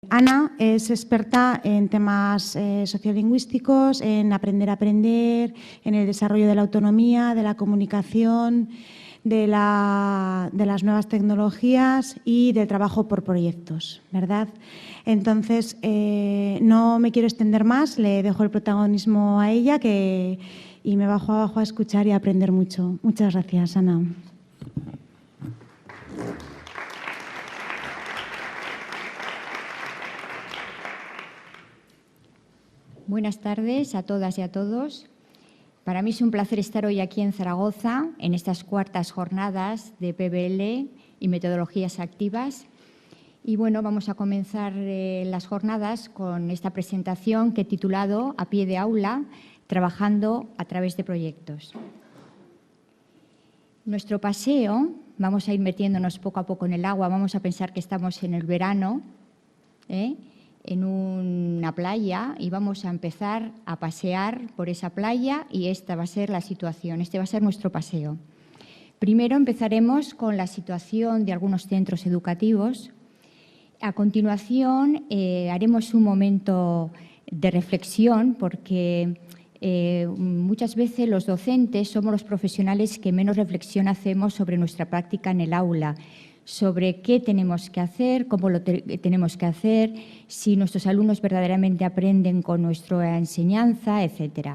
Ana es experta en temas sociolingüísticos, en aprender a aprender, en el desarrollo de la autonomía, de la comunicación, de las nuevas tecnologías y del trabajo por proyectos, ¿verdad? Entonces, no me quiero extender más, le dejo el protagonismo a ella y me bajo abajo a escuchar y a aprender mucho. Muchas gracias, Ana. Buenas tardes a todas y a todos. Para mí es un placer estar hoy aquí en Zaragoza, en estas cuartas jornadas de PBL y metodologías activas. Y bueno, vamos a comenzar las jornadas con esta presentación que he titulado A pie de aula, trabajando a través de proyectos. Nuestro paseo, vamos a ir metiéndonos poco a poco en el agua, vamos a pensar que estamos en el verano, en una playa, y vamos a empezar a pasear por esa playa y esta va a ser la situación, este va a ser nuestro paseo. Primero empezaremos con la situación de algunos centros educativos. A continuación haremos un momento de reflexión porque muchas veces los docentes somos los profesionales que menos reflexión hacemos sobre nuestra práctica en el aula, sobre qué tenemos que hacer, cómo lo tenemos que hacer, si nuestros alumnos verdaderamente aprenden con nuestra enseñanza, etc.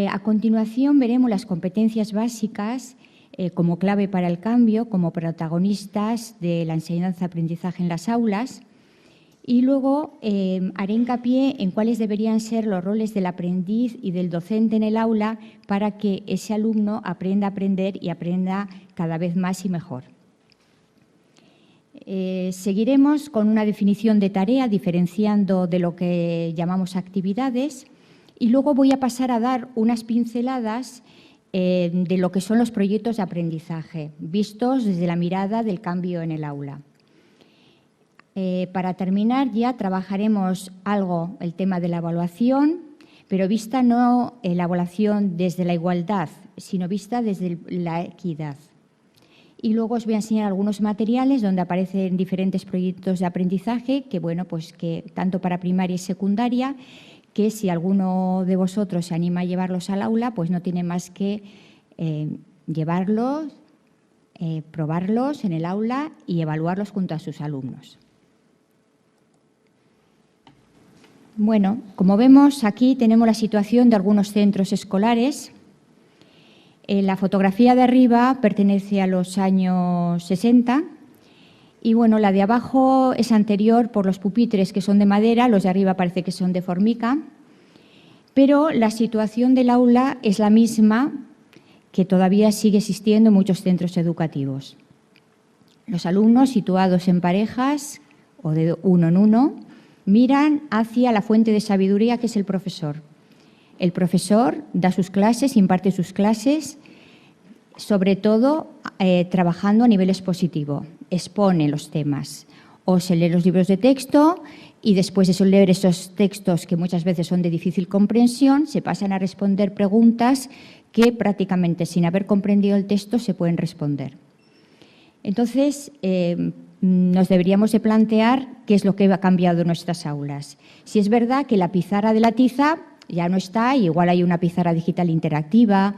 A continuación veremos las competencias básicas como clave para el cambio, como protagonistas de la enseñanza-aprendizaje en las aulas. Y luego haré hincapié en cuáles deberían ser los roles del aprendiz y del docente en el aula para que ese alumno aprenda a aprender y aprenda cada vez más y mejor. Seguiremos con una definición de tarea, diferenciando de lo que llamamos actividades, y luego voy a pasar a dar unas pinceladas de lo que son los proyectos de aprendizaje, vistos desde la mirada del cambio en el aula. Para terminar ya trabajaremos algo el tema de la evaluación, pero vista no la evaluación desde la igualdad, sino vista desde la equidad. Y luego os voy a enseñar algunos materiales donde aparecen diferentes proyectos de aprendizaje que, bueno, pues que tanto para primaria y secundaria, que si alguno de vosotros se anima a llevarlos al aula, pues no tiene más que llevarlos, probarlos en el aula y evaluarlos junto a sus alumnos. Bueno, como vemos aquí tenemos la situación de algunos centros escolares. La fotografía de arriba pertenece a los años 60 y bueno, la de abajo es anterior por los pupitres que son de madera, los de arriba parece que son de formica, pero la situación del aula es la misma que todavía sigue existiendo en muchos centros educativos. Los alumnos situados en parejas o de uno en uno miran hacia la fuente de sabiduría que es el profesor. El profesor da sus clases, imparte sus clases, sobre todo trabajando a nivel expositivo, expone los temas o se lee los libros de texto y después de leer esos textos que muchas veces son de difícil comprensión, se pasan a responder preguntas que prácticamente sin haber comprendido el texto se pueden responder. Entonces, nos deberíamos de plantear qué es lo que ha cambiado en nuestras aulas. Si es verdad que la pizarra de la tiza ya no está, igual hay una pizarra digital interactiva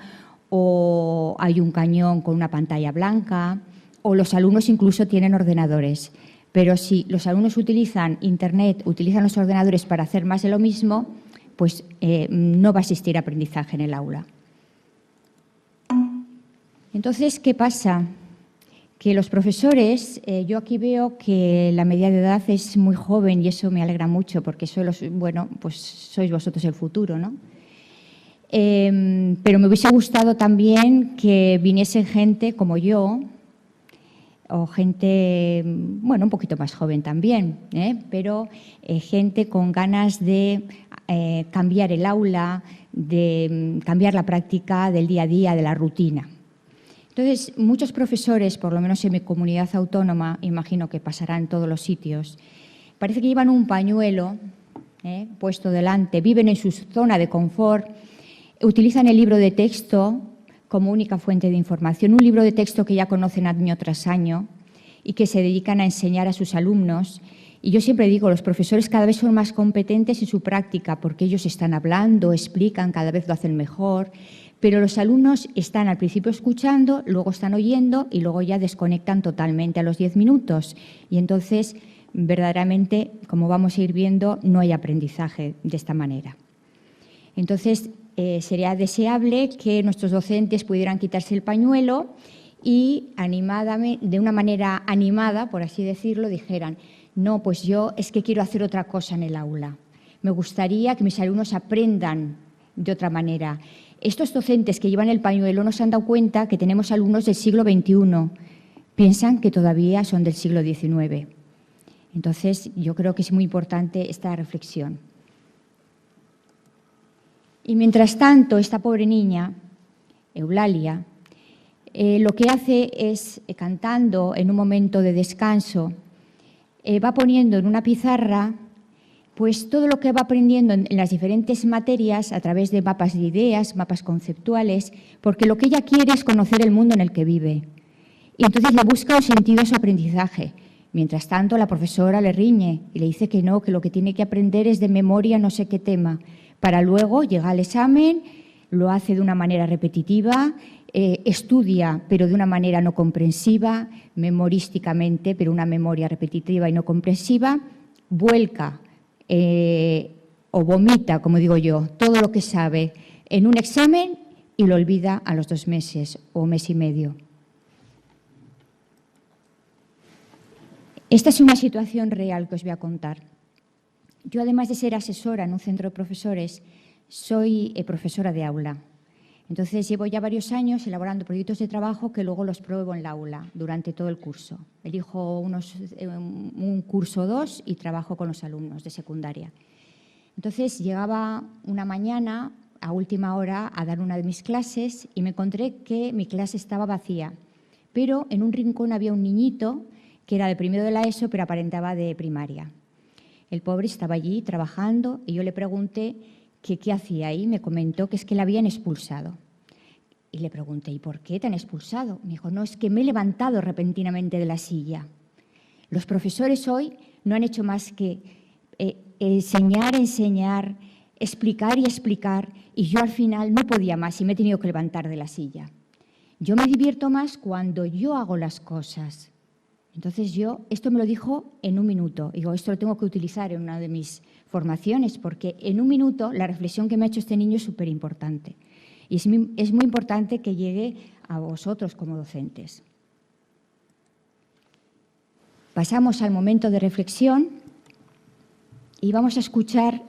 o hay un cañón con una pantalla blanca o los alumnos incluso tienen ordenadores. Pero si los alumnos utilizan Internet, utilizan los ordenadores para hacer más de lo mismo, pues no va a existir aprendizaje en el aula. Entonces, ¿qué pasa? Que los profesores, yo aquí veo que la media de edad es muy joven y eso me alegra mucho porque pues sois vosotros el futuro, ¿no? Pero me hubiese gustado también que viniese gente como yo o gente, bueno, un poquito más joven también, pero gente con ganas de cambiar el aula, de cambiar la práctica del día a día, de la rutina. Entonces, muchos profesores, por lo menos en mi comunidad autónoma, imagino que pasará en todos los sitios, parece que llevan un pañuelo puesto delante, viven en su zona de confort, utilizan el libro de texto como única fuente de información, un libro de texto que ya conocen año tras año y que se dedican a enseñar a sus alumnos Y yo siempre digo, los profesores cada vez son más competentes en su práctica porque ellos están hablando, explican, cada vez lo hacen mejor, pero los alumnos están al principio escuchando, luego están oyendo y luego ya desconectan totalmente a los 10 minutos. Y entonces, verdaderamente, como vamos a ir viendo, no hay aprendizaje de esta manera. Entonces, sería deseable que nuestros docentes pudieran quitarse el pañuelo y de una manera animada, por así decirlo, dijeran: no, pues yo es que quiero hacer otra cosa en el aula. Me gustaría que mis alumnos aprendan de otra manera. Estos docentes que llevan el pañuelo no se han dado cuenta que tenemos alumnos del siglo XXI. Piensan que todavía son del siglo XIX. Entonces, yo creo que es muy importante esta reflexión. Y mientras tanto, esta pobre niña, Eulalia, lo que hace es, cantando en un momento de descanso, va poniendo en una pizarra pues todo lo que va aprendiendo en las diferentes materias a través de mapas de ideas, mapas conceptuales, porque lo que ella quiere es conocer el mundo en el que vive. Y entonces le busca un sentido a su aprendizaje. Mientras tanto, la profesora le riñe y le dice que no, que lo que tiene que aprender es de memoria no sé qué tema, para luego llegar al examen, lo hace de una manera repetitiva, estudia, pero de una manera no comprensiva, memorísticamente, pero una memoria repetitiva y no comprensiva, vuelca o vomita, como digo yo, todo lo que sabe en un examen y lo olvida a los 2 meses o mes y medio. Esta es una situación real que os voy a contar. Yo, además de ser asesora en un centro de profesores, soy profesora de aula. Entonces, llevo ya varios años elaborando proyectos de trabajo que luego los pruebo en la aula durante todo el curso. Elijo un curso 2 y trabajo con los alumnos de secundaria. Entonces, llegaba una mañana a última hora a dar una de mis clases y me encontré que mi clase estaba vacía, pero en un rincón había un niñito que era de primero de la ESO, pero aparentaba de primaria. El pobre estaba allí trabajando y yo le pregunté que qué hacía ahí. Me comentó que es que la habían expulsado. Y le pregunté: ¿y por qué te han expulsado? Me dijo: no, es que me he levantado repentinamente de la silla. Los profesores hoy no han hecho más que enseñar, explicar y explicar, y yo al final no podía más y me he tenido que levantar de la silla. Yo me divierto más cuando yo hago las cosas. Entonces esto me lo dijo en 1 minuto. Digo, esto lo tengo que utilizar en una de mis formaciones, porque en 1 minuto la reflexión que me ha hecho este niño es súper importante. Y es muy importante que llegue a vosotros como docentes. Pasamos al momento de reflexión y vamos a escuchar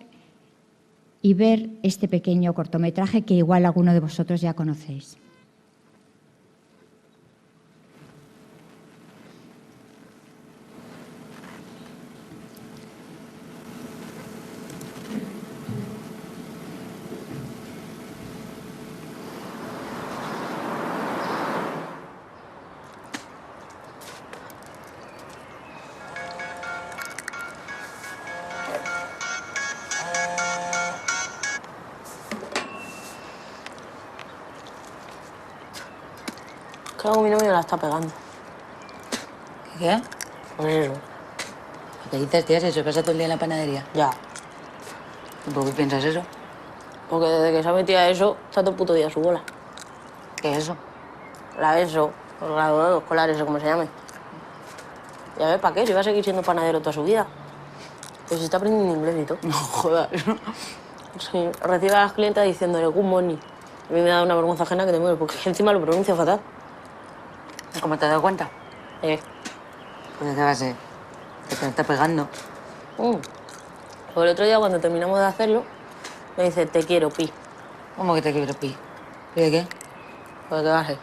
y ver este pequeño cortometraje que igual alguno de vosotros ya conocéis. Claro, mi novio la está pegando. ¿Qué? Pues eso. ¿Qué dices, tía? Si se pasa todo el día en la panadería. Ya. ¿Y por qué piensas eso? Porque desde que se ha metido a eso, está todo el puto día a su bola. ¿Qué es eso? La ESO, los graduados escolares o como se llamen. Ya ves, ¿para qué? Si va a seguir siendo panadero toda su vida. Pues se está aprendiendo inglés y todo. No jodas. Sí, recibe a las clientas diciéndole good morning. A mí me da una vergüenza ajena que te mueres, porque encima lo pronuncia fatal. ¿Cómo te has dado cuenta? Eh. Pues de qué va a ser. Que te está pegando. Pues el otro día, cuando terminamos de hacerlo, me dice, te quiero, Pi. ¿Cómo que te quiero, Pi? ¿Y de qué? Pues de qué va a ser.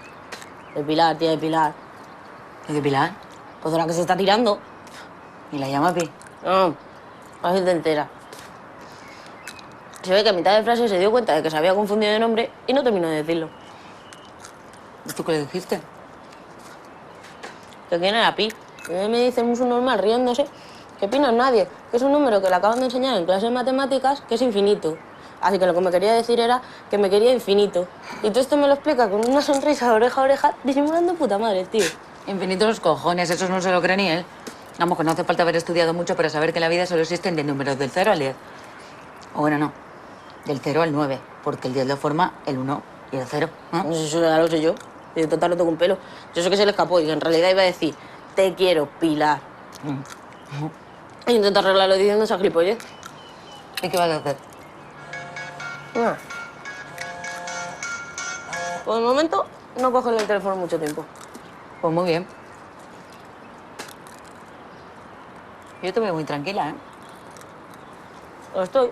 De Pilar, tía, de Pilar. ¿Y de Pilar? Pues de la que se está tirando. ¿Y la llama Pi? No, así te entera. Se ve que a mitad de frase se dio cuenta de que se había confundido de nombre y no terminó de decirlo. ¿Y tú qué le dijiste? Que quién era Pi. Y él me dice un normal riéndose que Pi no es nadie, que es un número que le acaban de enseñar en clase de matemáticas, que es infinito. Así que lo que me quería decir era que me quería infinito. Y todo esto me lo explica con una sonrisa de oreja a oreja, disimulando puta madre, tío. Infinitos los cojones, esos no se lo cree ni él. Vamos, que no hace falta haber estudiado mucho para saber que en la vida solo existen de números del 0 al 10. O bueno, no, del 0 al 9, porque el 10 lo forma el 1 y el 0. ¿No? Pues eso ya lo sé yo. Y total no tengo un pelo. Yo sé que se le escapó y que en realidad iba a decir, te quiero, Pilar. E intento arreglarlo diciendo esa gilipollez. ¿Y qué vas a hacer? Ah. Por el momento, no cogen el teléfono mucho tiempo. Pues muy bien. Yo te veo muy tranquila, ¿eh? Lo estoy.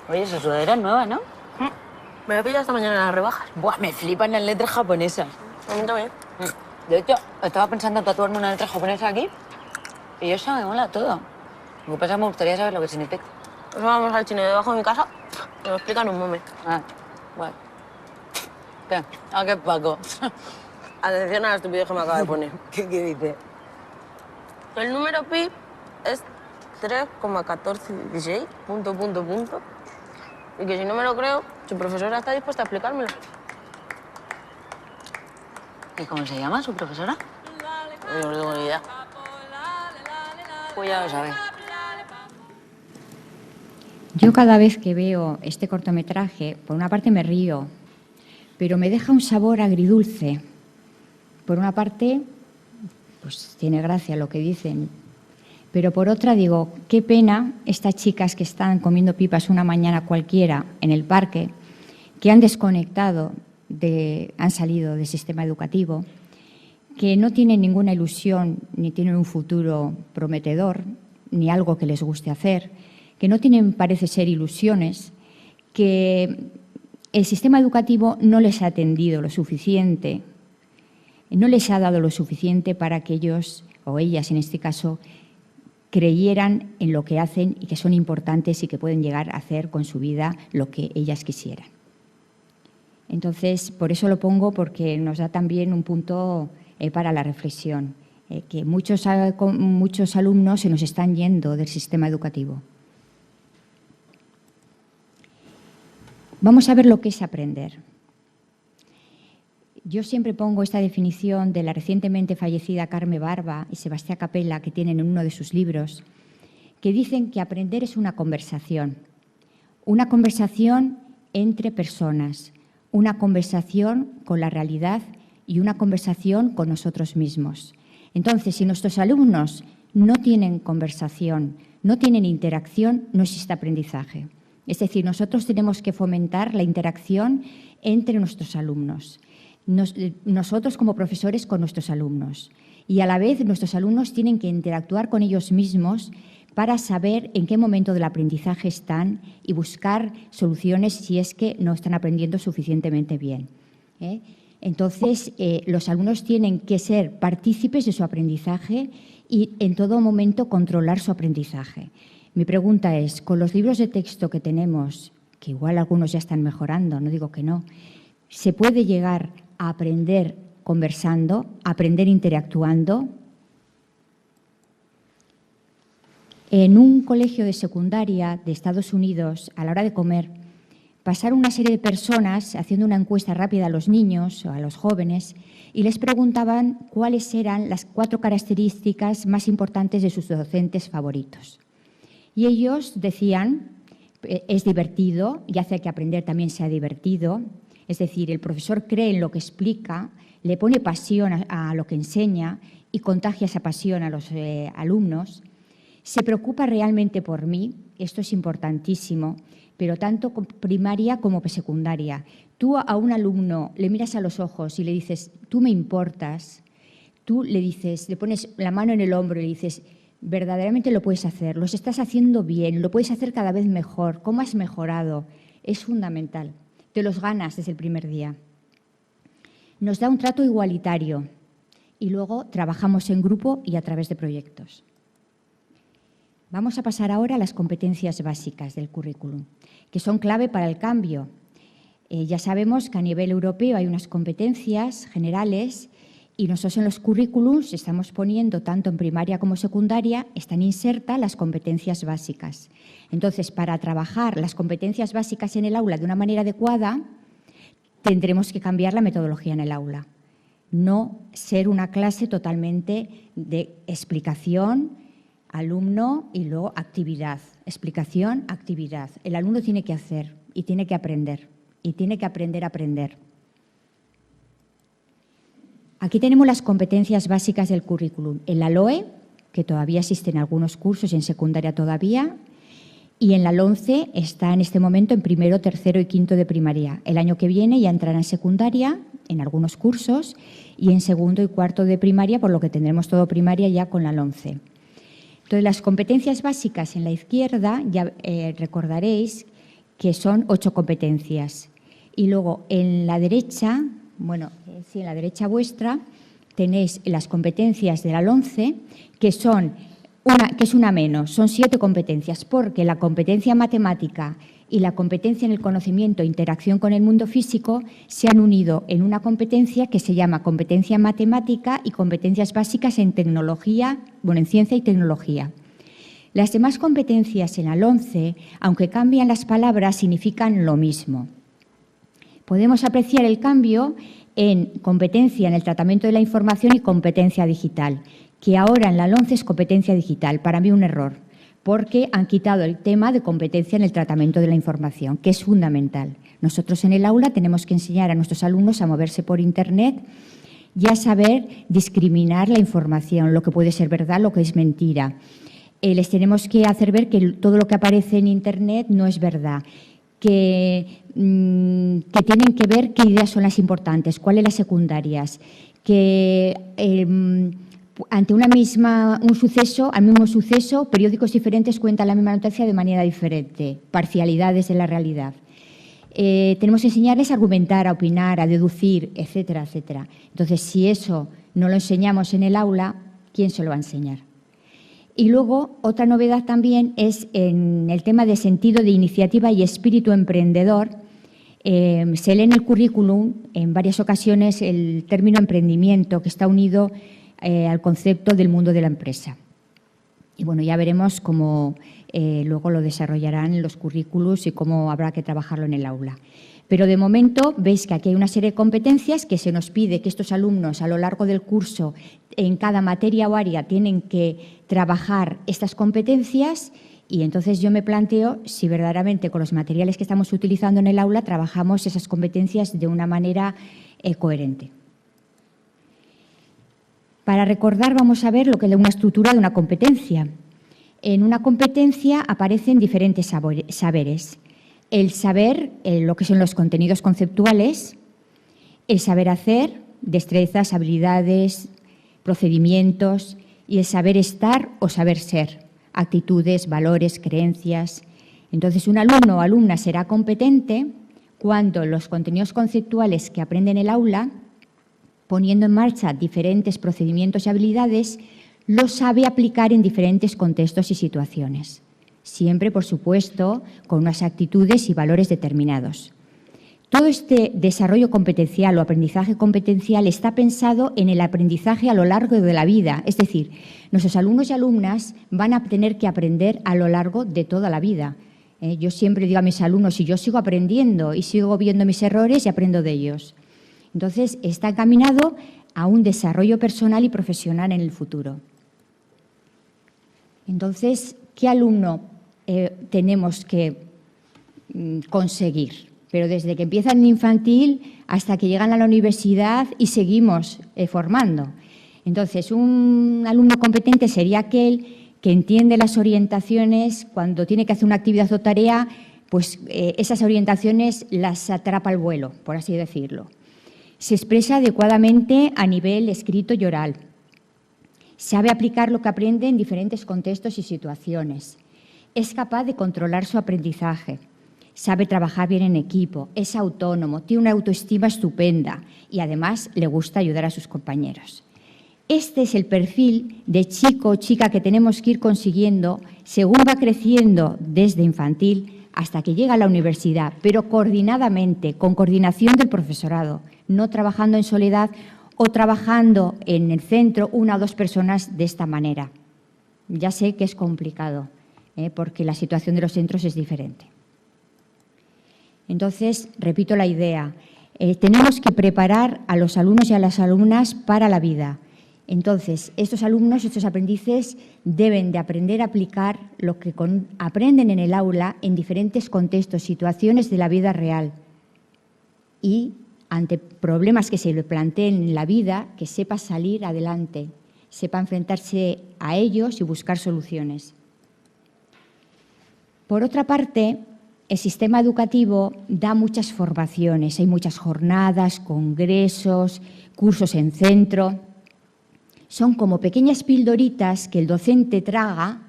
Oye, esa sudadera es nueva, ¿no? Me voy a pillar esta mañana en las rebajas. Buah, me flipan las letras japonesas. A mí también. De hecho, estaba pensando en tatuarme una letra japonesa aquí y eso me mola todo. Lo que pasa es que me gustaría saber lo que significa. Pues vamos al chino debajo de mi casa y me explican un momento. Ah, bueno. ¿Qué? Ah, qué Paco. Atención a la estupidez que me acaba de poner. ¿Qué dice? El número pi es 3,1416, punto. Y que si no me lo creo, su profesora está dispuesta a explicármelo. ¿Y cómo se llama su profesora? Yo no tengo ni idea. Pues ya lo sabes. Yo cada vez que veo este cortometraje, por una parte me río, pero me deja un sabor agridulce. Por una parte, pues tiene gracia lo que dicen, pero por otra digo, qué pena estas chicas que están comiendo pipas una mañana cualquiera en el parque, que han desconectado, han salido del sistema educativo, que no tienen ninguna ilusión ni tienen un futuro prometedor, ni algo que les guste hacer, que no tienen, parece ser, ilusiones, que el sistema educativo no les ha atendido lo suficiente, no les ha dado lo suficiente para que ellos, o ellas en este caso, creyeran en lo que hacen y que son importantes y que pueden llegar a hacer con su vida lo que ellas quisieran. Entonces, por eso lo pongo, porque nos da también un punto para la reflexión, que muchos alumnos se nos están yendo del sistema educativo. Vamos a ver lo que es aprender. Yo siempre pongo esta definición de la recientemente fallecida Carme Barba y Sebastián Capella, que tienen en uno de sus libros, que dicen que aprender es una conversación entre personas, una conversación con la realidad y una conversación con nosotros mismos. Entonces, si nuestros alumnos no tienen conversación, no tienen interacción, no existe aprendizaje. Es decir, nosotros tenemos que fomentar la interacción entre nuestros alumnos. Nosotros como profesores con nuestros alumnos, y a la vez nuestros alumnos tienen que interactuar con ellos mismos para saber en qué momento del aprendizaje están y buscar soluciones si es que no están aprendiendo suficientemente bien. Entonces, los alumnos tienen que ser partícipes de su aprendizaje y en todo momento controlar su aprendizaje. Mi pregunta es, con los libros de texto que tenemos, que igual algunos ya están mejorando, no digo que no, ¿se puede llegar a aprender conversando, a aprender interactuando? En un colegio de secundaria de Estados Unidos, a la hora de comer, pasaron una serie de personas haciendo una encuesta rápida a los niños o a los jóvenes y les preguntaban cuáles eran las 4 características más importantes de sus docentes favoritos. Y ellos decían, es divertido y hace que aprender también sea divertido. Es decir, el profesor cree en lo que explica, le pone pasión a lo que enseña y contagia esa pasión a los alumnos. Se preocupa realmente por mí, esto es importantísimo, pero tanto primaria como secundaria. Tú a un alumno le miras a los ojos y le dices, tú me importas, tú le dices, le pones la mano en el hombro y le dices, verdaderamente lo puedes hacer, lo estás haciendo bien, lo puedes hacer cada vez mejor, ¿cómo has mejorado? Es fundamental. Te los ganas desde el primer día. Nos da un trato igualitario y luego trabajamos en grupo y a través de proyectos. Vamos a pasar ahora a las competencias básicas del currículum, que son clave para el cambio. Ya sabemos que a nivel europeo hay unas competencias generales y nosotros en los currículums estamos poniendo, tanto en primaria como secundaria, están insertas las competencias básicas. Entonces, para trabajar las competencias básicas en el aula de una manera adecuada, tendremos que cambiar la metodología en el aula. no ser una clase totalmente de explicación, alumno y luego actividad. Explicación, actividad. El alumno tiene que hacer y tiene que aprender y tiene que aprender a aprender. Aquí tenemos las competencias básicas del currículum. En la LOE, que todavía existen algunos cursos y en secundaria todavía, y en la LOMCE está en este momento en primero, tercero y quinto de primaria. El año que viene ya entrará en secundaria, en algunos cursos, y en segundo y cuarto de primaria, por lo que tendremos todo primaria ya con la LOMCE. Entonces, las competencias básicas en la izquierda, ya recordaréis que son 8 competencias. Y luego en la derecha, en la derecha vuestra, tenéis las competencias de la LOMCE, que es una menos, son 7 competencias, porque la competencia matemática y la competencia en el conocimiento e interacción con el mundo físico se han unido en una competencia que se llama competencia matemática y competencias básicas en tecnología, en ciencia y tecnología. Las demás competencias en la LOMCE, aunque cambian las palabras, significan lo mismo. Podemos apreciar el cambio en competencia en el tratamiento de la información y competencia digital, que ahora en la LOMCE es competencia digital. Para mí un error, porque han quitado el tema de competencia en el tratamiento de la información, que es fundamental. Nosotros en el aula tenemos que enseñar a nuestros alumnos a moverse por Internet y a saber discriminar la información, lo que puede ser verdad, lo que es mentira. Les tenemos que hacer ver que todo lo que aparece en Internet no es verdad, que tienen que ver qué ideas son las importantes, cuáles las secundarias, que ante un mismo suceso, periódicos diferentes cuentan la misma noticia de manera diferente, parcialidades de la realidad. Tenemos que enseñarles a argumentar, a opinar, a deducir, etcétera, etcétera. Entonces, si eso no lo enseñamos en el aula, ¿quién se lo va a enseñar? Y luego, otra novedad también es en el tema de sentido de iniciativa y espíritu emprendedor. Se lee en el currículum en varias ocasiones el término emprendimiento, que está unido al concepto del mundo de la empresa. Y bueno, ya veremos cómo luego lo desarrollarán en los currículos y cómo habrá que trabajarlo en el aula. Pero de momento veis que aquí hay una serie de competencias que se nos pide que estos alumnos a lo largo del curso en cada materia o área tienen que trabajar estas competencias y entonces yo me planteo si verdaderamente con los materiales que estamos utilizando en el aula trabajamos esas competencias de una manera coherente. Para recordar vamos a ver lo que es una estructura de una competencia. En una competencia aparecen diferentes saberes. El saber, lo que son los contenidos conceptuales, el saber hacer, destrezas, habilidades, procedimientos y el saber estar o saber ser, actitudes, valores, creencias. Entonces, un alumno o alumna será competente cuando los contenidos conceptuales que aprende en el aula, poniendo en marcha diferentes procedimientos y habilidades, los sabe aplicar en diferentes contextos y situaciones. Siempre, por supuesto, con unas actitudes y valores determinados. Todo este desarrollo competencial o aprendizaje competencial está pensado en el aprendizaje a lo largo de la vida. Es decir, nuestros alumnos y alumnas van a tener que aprender a lo largo de toda la vida. Yo siempre digo a mis alumnos, si yo sigo aprendiendo y sigo viendo mis errores y aprendo de ellos. Entonces, está encaminado a un desarrollo personal y profesional en el futuro. Entonces, ¿qué alumno tenemos que conseguir? Pero desde que empiezan en infantil hasta que llegan a la universidad y seguimos formando. Entonces, un alumno competente sería aquel que entiende las orientaciones cuando tiene que hacer una actividad o tarea, pues esas orientaciones las atrapa al vuelo, por así decirlo. Se expresa adecuadamente a nivel escrito y oral. Sabe aplicar lo que aprende en diferentes contextos y situaciones. Es capaz de controlar su aprendizaje. Sabe trabajar bien en equipo, es autónomo, tiene una autoestima estupenda y además le gusta ayudar a sus compañeros. Este es el perfil de chico o chica que tenemos que ir consiguiendo según va creciendo desde infantil hasta que llega a la universidad, pero coordinadamente, con coordinación del profesorado, no trabajando en soledad o trabajando en el centro una o dos personas de esta manera. Ya sé que es complicado, porque la situación de los centros es diferente. Entonces, repito la idea, tenemos que preparar a los alumnos y a las alumnas para la vida. Entonces, estos alumnos, estos aprendices, deben de aprender a aplicar lo que aprenden en el aula en diferentes contextos, situaciones de la vida real. Y ante problemas que se le planteen en la vida, que sepa salir adelante, sepa enfrentarse a ellos y buscar soluciones. Por otra parte, el sistema educativo da muchas formaciones, hay muchas jornadas, congresos, cursos en centro. Son como pequeñas pildoritas que el docente traga,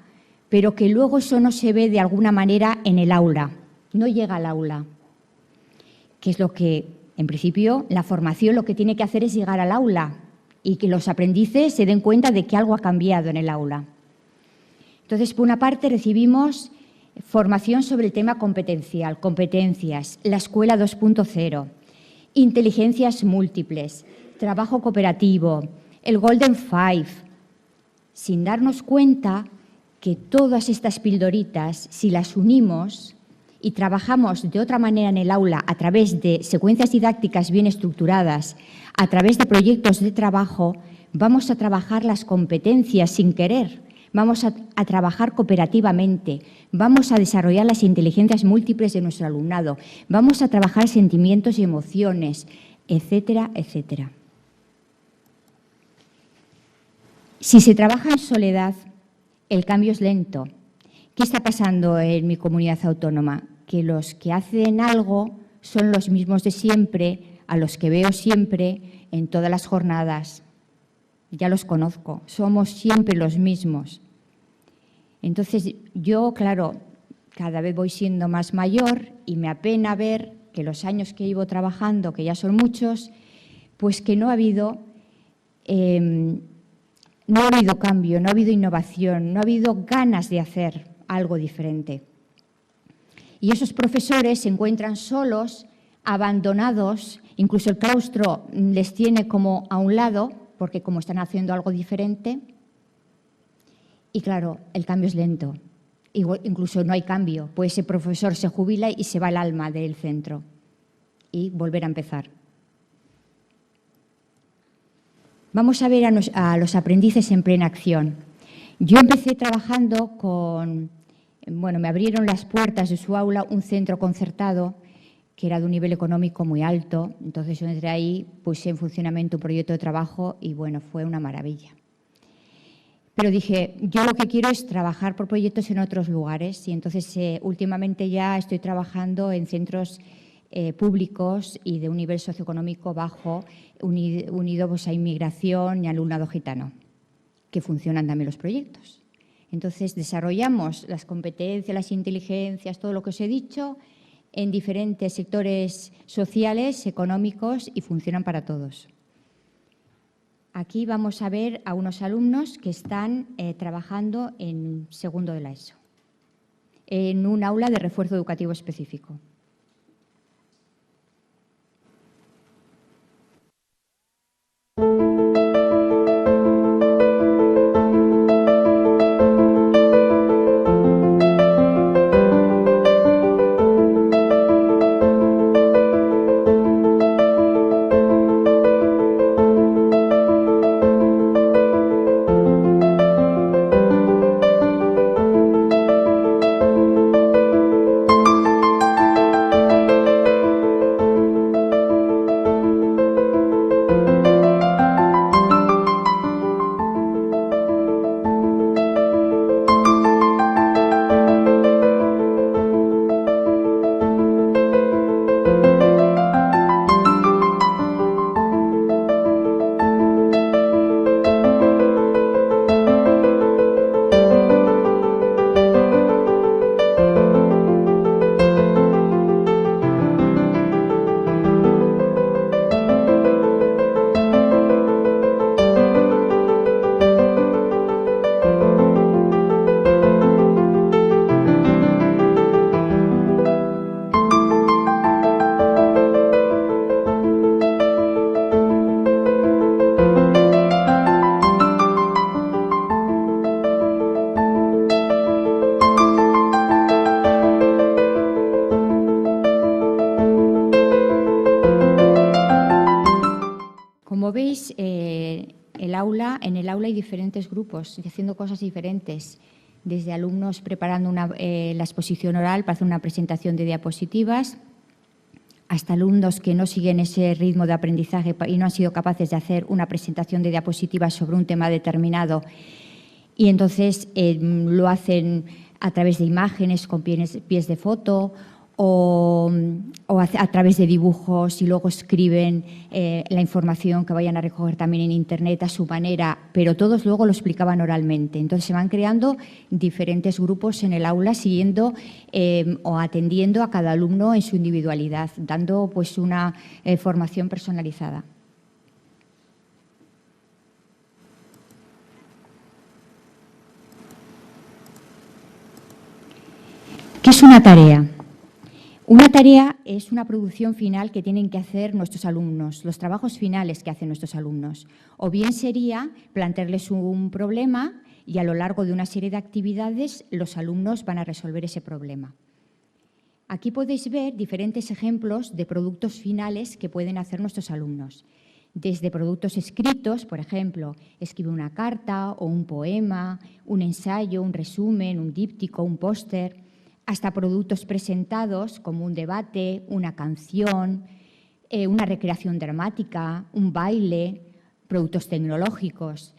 pero que luego eso no se ve de alguna manera en el aula, no llega al aula, que es lo que, en principio, la formación lo que tiene que hacer es llegar al aula y que los aprendices se den cuenta de que algo ha cambiado en el aula. Entonces, por una parte, recibimos formación sobre el tema competencial, competencias, la escuela 2.0, inteligencias múltiples, trabajo cooperativo, el Golden Five, sin darnos cuenta que todas estas pildoritas, si las unimos y trabajamos de otra manera en el aula a través de secuencias didácticas bien estructuradas, a través de proyectos de trabajo, vamos a trabajar las competencias sin querer. Vamos a trabajar cooperativamente, vamos a desarrollar las inteligencias múltiples de nuestro alumnado, vamos a trabajar sentimientos y emociones, etcétera, etcétera. Si se trabaja en soledad, el cambio es lento. ¿Qué está pasando en mi comunidad autónoma? Que los que hacen algo son los mismos de siempre, a los que veo siempre en todas las jornadas. Ya los conozco, somos siempre los mismos. Entonces, yo, claro, cada vez voy siendo más mayor y me apena ver que los años que llevo trabajando, que ya son muchos, pues que no ha habido cambio, no ha habido innovación, no ha habido ganas de hacer algo diferente. Y esos profesores se encuentran solos, abandonados, incluso el claustro les tiene como a un lado, porque como están haciendo algo diferente. Y claro, el cambio es lento. Incluso no hay cambio, pues ese profesor se jubila y se va el alma del centro y volver a empezar. Vamos a ver a los aprendices en plena acción. Yo empecé trabajando me abrieron las puertas de su aula un centro concertado que era de un nivel económico muy alto. Entonces yo entré ahí, puse en funcionamiento un proyecto de trabajo y bueno, fue una maravilla. Pero dije, yo lo que quiero es trabajar por proyectos en otros lugares y entonces últimamente ya estoy trabajando en centros públicos y de un nivel socioeconómico bajo, unido pues, a inmigración y alumnado gitano, que funcionan también los proyectos. Entonces desarrollamos las competencias, las inteligencias, todo lo que os he dicho, en diferentes sectores sociales, económicos y funcionan para todos. Aquí vamos a ver a unos alumnos que están trabajando en segundo de la ESO, en un aula de refuerzo educativo específico. aula hay diferentes grupos y haciendo cosas diferentes, desde alumnos preparando la exposición oral para hacer una presentación de diapositivas, hasta alumnos que no siguen ese ritmo de aprendizaje y no han sido capaces de hacer una presentación de diapositivas sobre un tema determinado y entonces lo hacen a través de imágenes con pies de foto o a través de dibujos y luego escriben la información que vayan a recoger también en Internet a su manera, pero todos luego lo explicaban oralmente. Entonces se van creando diferentes grupos en el aula siguiendo o atendiendo a cada alumno en su individualidad, dando pues una formación personalizada. ¿Qué es una tarea? Una tarea es una producción final que tienen que hacer nuestros alumnos, los trabajos finales que hacen nuestros alumnos. O bien sería plantearles un problema y a lo largo de una serie de actividades los alumnos van a resolver ese problema. Aquí podéis ver diferentes ejemplos de productos finales que pueden hacer nuestros alumnos. Desde productos escritos, por ejemplo, escribe una carta o un poema, un ensayo, un resumen, un díptico, un póster, hasta productos presentados como un debate, una canción, una recreación dramática, un baile, productos tecnológicos.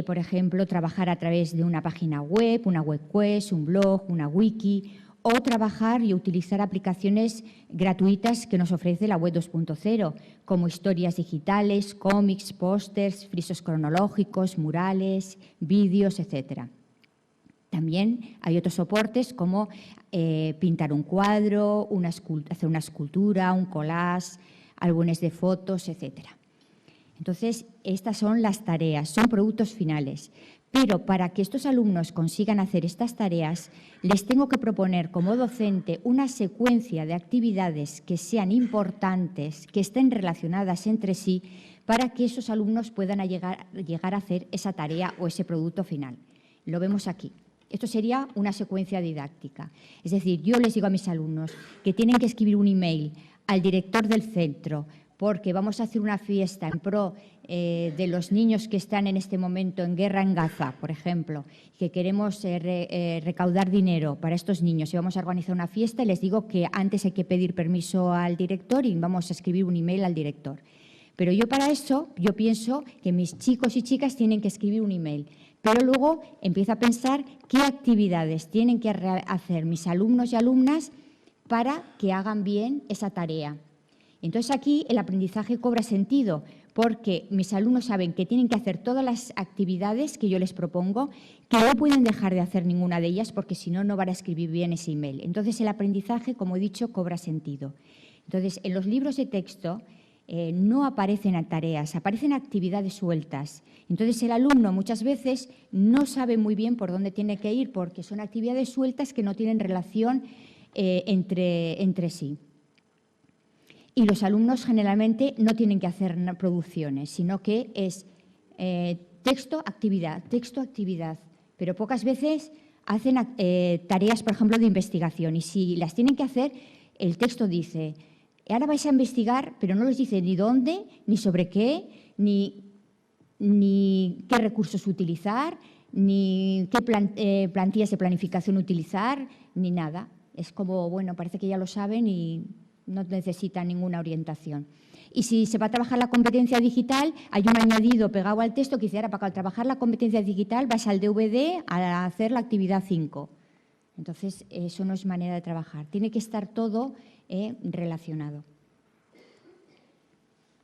Por ejemplo, trabajar a través de una página web, una webquest, un blog, una wiki, o trabajar y utilizar aplicaciones gratuitas que nos ofrece la web 2.0, como historias digitales, cómics, pósters, frisos cronológicos, murales, vídeos, etcétera. También hay otros soportes como pintar un cuadro, hacer una escultura, un collage, álbumes de fotos, etc. Entonces, estas son las tareas, son productos finales. Pero para que estos alumnos consigan hacer estas tareas, les tengo que proponer como docente una secuencia de actividades que sean importantes, que estén relacionadas entre sí, para que esos alumnos puedan llegar a hacer esa tarea o ese producto final. Lo vemos aquí. Esto sería una secuencia didáctica. Es decir, yo les digo a mis alumnos que tienen que escribir un email al director del centro porque vamos a hacer una fiesta en pro de los niños que están en este momento en guerra en Gaza, por ejemplo, que queremos recaudar dinero para estos niños y vamos a organizar una fiesta y les digo que antes hay que pedir permiso al director y vamos a escribir un email al director. Pero yo para eso, yo pienso que mis chicos y chicas tienen que escribir un email. Pero luego empiezo a pensar qué actividades tienen que hacer mis alumnos y alumnas para que hagan bien esa tarea. Entonces aquí el aprendizaje cobra sentido porque mis alumnos saben que tienen que hacer todas las actividades que yo les propongo, que no pueden dejar de hacer ninguna de ellas porque si no, no van a escribir bien ese email. Entonces el aprendizaje, como he dicho, cobra sentido. Entonces en los libros de texto no aparecen tareas, aparecen actividades sueltas. Entonces el alumno muchas veces no sabe muy bien por dónde tiene que ir porque son actividades sueltas que no tienen relación entre sí. Y los alumnos generalmente no tienen que hacer producciones, sino que es texto, actividad, pero pocas veces hacen tareas, por ejemplo, de investigación y si las tienen que hacer, el texto dice: ahora vais a investigar, pero no les dice ni dónde, ni sobre qué, ni qué recursos utilizar, ni qué plantillas de planificación utilizar, ni nada. Es como, bueno, parece que ya lo saben y no necesitan ninguna orientación. Y si se va a trabajar la competencia digital, hay un añadido pegado al texto que dice: ahora para trabajar la competencia digital vas al DVD a hacer la actividad 5. Entonces, eso no es manera de trabajar. Tiene que estar todo relacionado.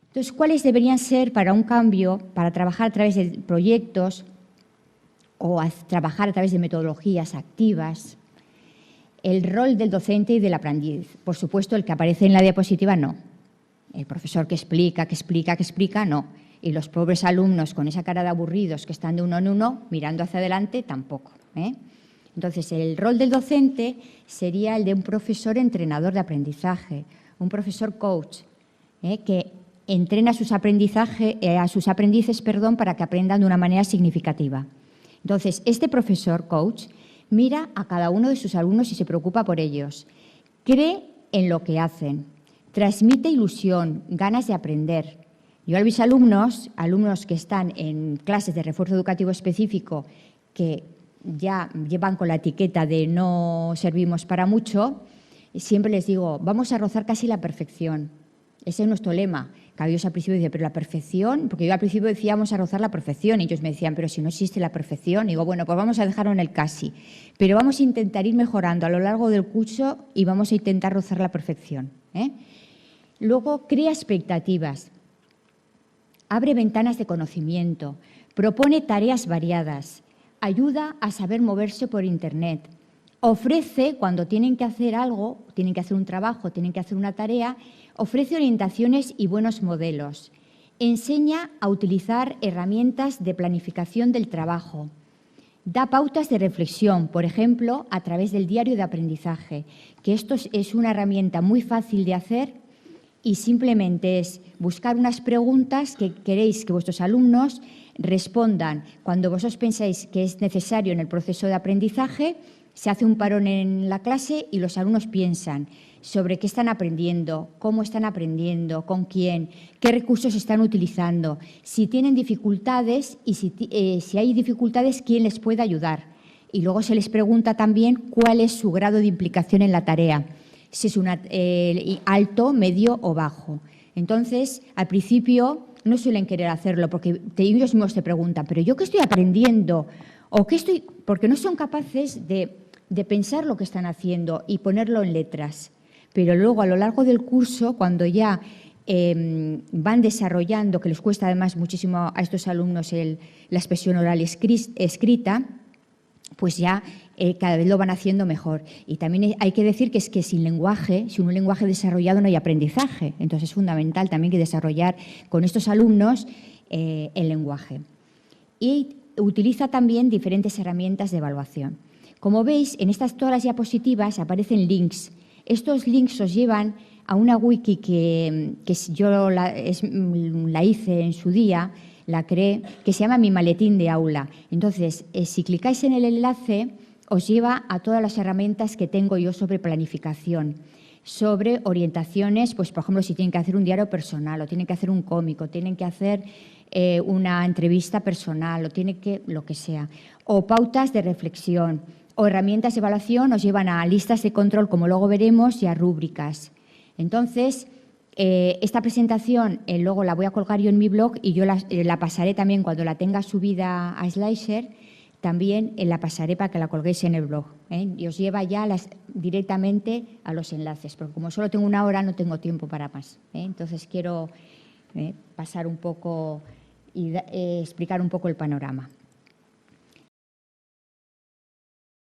Entonces, ¿cuáles deberían ser para un cambio, para trabajar a través de proyectos o trabajar a través de metodologías activas? El rol del docente y del aprendiz. Por supuesto, el que aparece en la diapositiva, no. El profesor que explica, no. Y los pobres alumnos con esa cara de aburridos que están de uno en uno, mirando hacia adelante, tampoco. Entonces, el rol del docente sería el de un profesor entrenador de aprendizaje, un profesor coach, que entrena a sus aprendices para que aprendan de una manera significativa. Entonces, este profesor coach mira a cada uno de sus alumnos y se preocupa por ellos. Cree en lo que hacen, transmite ilusión, ganas de aprender, Yo a mis alumnos que están en clases de refuerzo educativo específico, que ya llevan con la etiqueta de no servimos para mucho, siempre les digo, vamos a rozar casi la perfección. Ese es nuestro lema. Cada Dios al principio dice, pero la perfección, porque yo al principio decía vamos a rozar la perfección y ellos me decían, pero si no existe la perfección, y digo, bueno, pues vamos a dejarlo en el casi, pero vamos a intentar ir mejorando a lo largo del curso y vamos a intentar rozar la perfección, ¿eh? Luego, crea expectativas, abre ventanas de conocimiento, propone tareas variadas, ayuda a saber moverse por Internet, ofrece, cuando tienen que hacer algo, tienen que hacer un trabajo, tienen que hacer una tarea, ofrece orientaciones y buenos modelos. Enseña a utilizar herramientas de planificación del trabajo. Da pautas de reflexión, por ejemplo, a través del diario de aprendizaje, que esto es una herramienta muy fácil de hacer y simplemente es buscar unas preguntas que queréis que vuestros alumnos respondan. Cuando vosotros pensáis que es necesario en el proceso de aprendizaje, se hace un parón en la clase y los alumnos piensan sobre qué están aprendiendo, cómo están aprendiendo, con quién, qué recursos están utilizando, si tienen dificultades y si hay dificultades, quién les puede ayudar. Y luego se les pregunta también cuál es su grado de implicación en la tarea, si es alto, medio o bajo. Entonces, al principio no suelen querer hacerlo porque ellos mismos te preguntan, ¿pero yo qué estoy aprendiendo? ¿O qué estoy...? Porque no son capaces de pensar lo que están haciendo y ponerlo en letras. Pero luego, a lo largo del curso, cuando ya van desarrollando, que les cuesta además muchísimo a estos alumnos la expresión oral escrita, pues ya cada vez lo van haciendo mejor. Y también hay que decir que es que sin lenguaje, sin un lenguaje desarrollado no hay aprendizaje. Entonces es fundamental también que desarrollar con estos alumnos el lenguaje. Y utiliza también diferentes herramientas de evaluación. Como veis, en todas las diapositivas aparecen links. Estos links os llevan a una wiki que yo la hice en su día, la creé, que se llama Mi Maletín de Aula. Entonces, si clicáis en el enlace, os lleva a todas las herramientas que tengo yo sobre planificación, sobre orientaciones, pues por ejemplo, si tienen que hacer un diario personal, o tienen que hacer un cómic, o tienen que hacer una entrevista personal, o tienen que, lo que sea, o pautas de reflexión, o herramientas de evaluación, os llevan a listas de control, como luego veremos, y a rúbricas. Entonces, esta presentación luego la voy a colgar yo en mi blog y yo la pasaré también cuando la tenga subida a SlideShare, también la pasaré para que la colguéis en el blog, ¿eh? Y os lleva ya directamente a los enlaces, porque como solo tengo una hora no tengo tiempo para más, ¿eh? Entonces quiero pasar un poco y explicar un poco el panorama.